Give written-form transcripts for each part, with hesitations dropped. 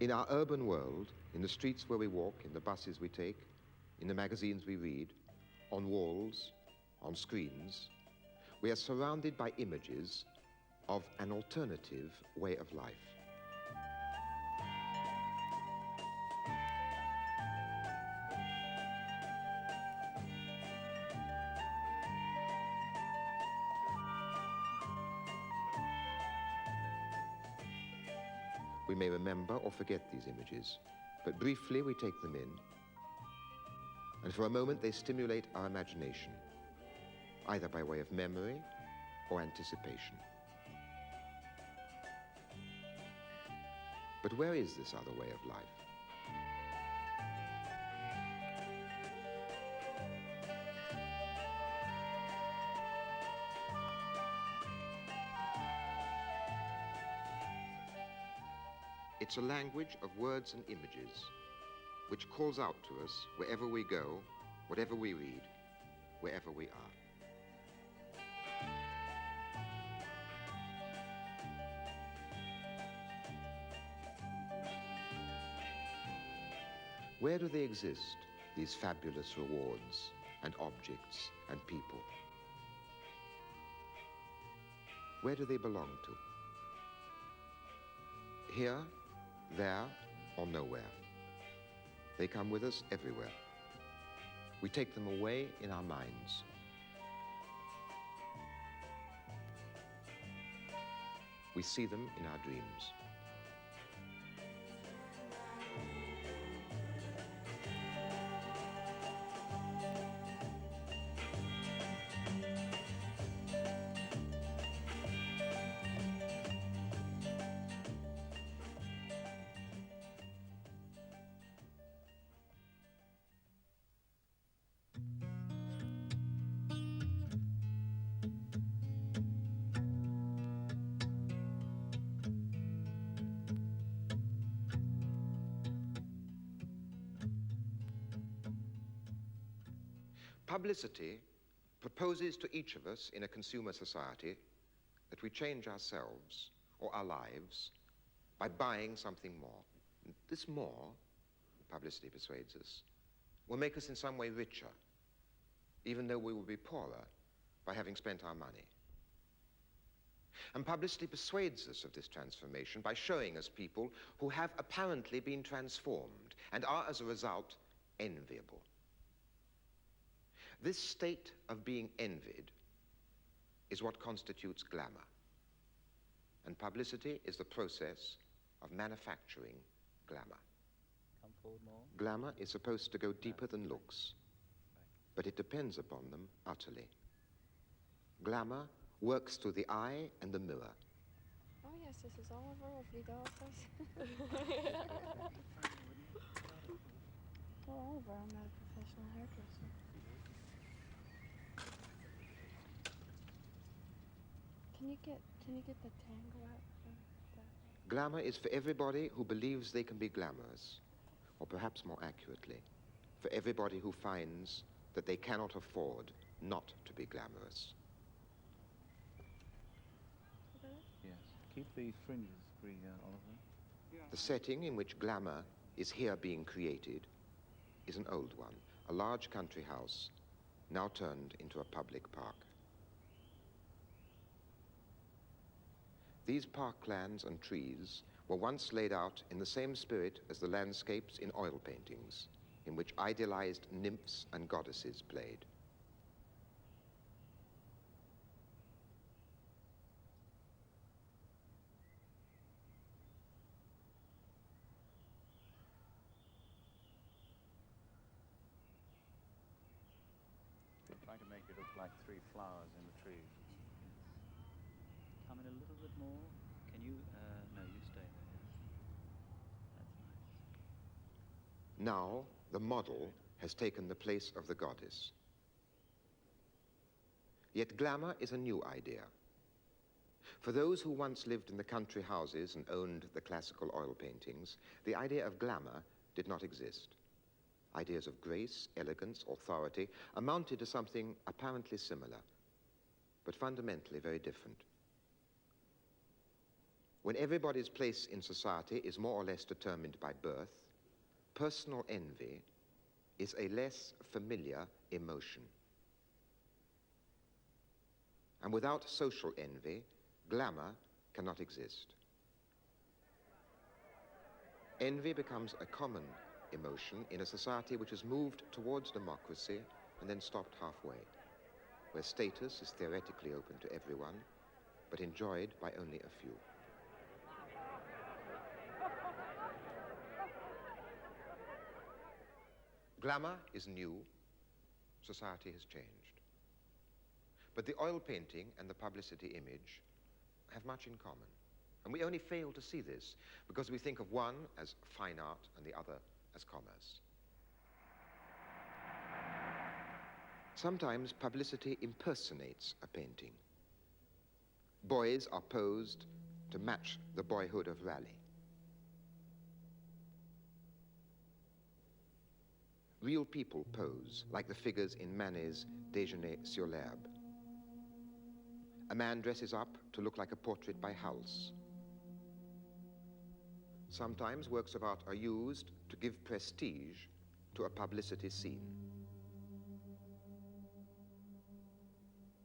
In our urban world, in the streets where we walk, in the buses we take, in the magazines we read, on walls, on screens, we are surrounded by images of an alternative way of life. We may remember or forget these images, but briefly we take them in, and for a moment they stimulate our imagination, either by way of memory or anticipation. But where is this other way of life? It's a language of words and images which calls out to us wherever we go, whatever we read, wherever we are. Where do they exist, these fabulous rewards and objects and people? Where do they belong to? Here, there, or nowhere. They come with us everywhere. We take them away in our minds. We see them in our dreams. Publicity proposes to each of us in a consumer society that we change ourselves or our lives by buying something more. And this more, publicity persuades us, will make us in some way richer, even though we will be poorer by having spent our money. And publicity persuades us of this transformation by showing us people who have apparently been transformed and are, as a result, enviable. This state of being envied is what constitutes glamour. And publicity is the process of manufacturing glamour. Come forward more. Glamour is supposed to go deeper than looks, but it depends upon them utterly. Glamour works through the eye and the mirror. Oh yes, this is Oliver of Vidaltas. Well, Oliver, I'm not a professional hairdresser. Can you get the tango out from that? Glamour is for everybody who believes they can be glamorous, or perhaps more accurately, for everybody who finds that they cannot afford not to be glamorous. Yes. Keep the fringes free, Oliver. The setting in which glamour is here being created is an old one, a large country house, now turned into a public park. These parklands and trees were once laid out in the same spirit as the landscapes in oil paintings, in which idealized nymphs and goddesses played. Trying to make it look like three flowers in the trees. Yes. Come in a little bit more. Can you? No, you stay there. Yes. That's nice. Now, the model has taken the place of the goddess. Yet glamour is a new idea. For those who once lived in the country houses and owned the classical oil paintings, the idea of glamour did not exist. Ideas of grace, elegance, authority amounted to something apparently similar, but fundamentally very different. When everybody's place in society is more or less determined by birth, personal envy is a less familiar emotion. And without social envy, glamour cannot exist. Envy becomes a common emotion in a society which has moved towards democracy and then stopped halfway, where status is theoretically open to everyone, but enjoyed by only a few. Glamour is new, society has changed. But the oil painting and the publicity image have much in common. And we only fail to see this because we think of one as fine art and the other as commerce. Sometimes publicity impersonates a painting. Boys are posed to match the boyhood of Raleigh. Real people pose, like the figures in Manet's Déjeuner sur l'herbe. A man dresses up to look like a portrait by Hals. Sometimes works of art are used to give prestige to a publicity scene.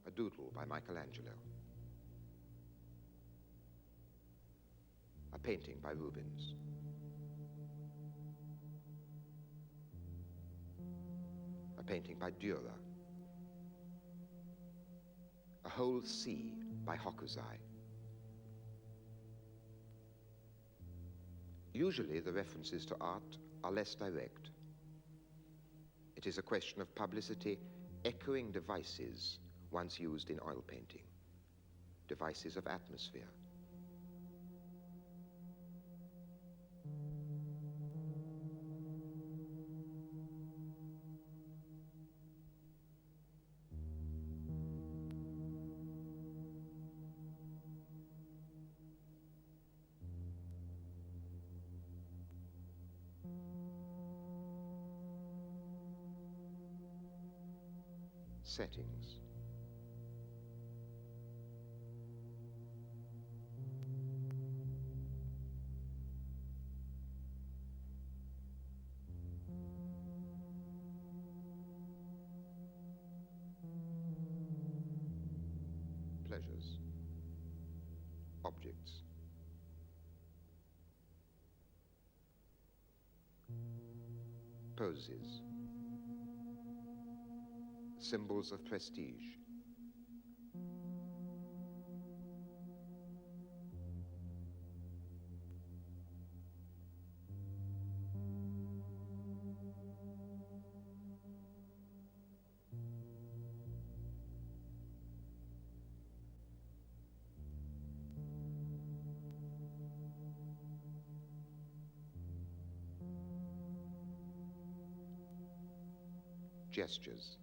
A doodle by Michelangelo. A painting by Rubens. A painting by Dürer. A whole sea by Hokusai. Usually the references to art are less direct. It is a question of publicity echoing devices once used in oil painting, devices of atmosphere. Settings. Pleasures. Objects. Poses. Symbols of prestige. Gestures.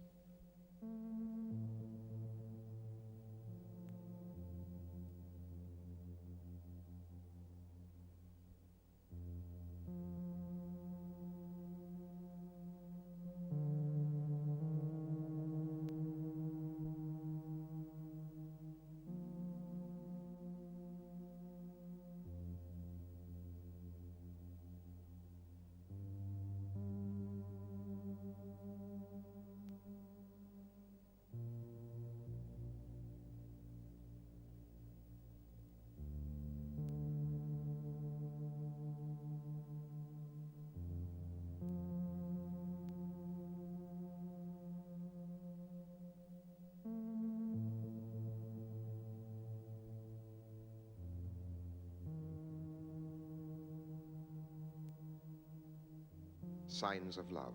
Signs of love.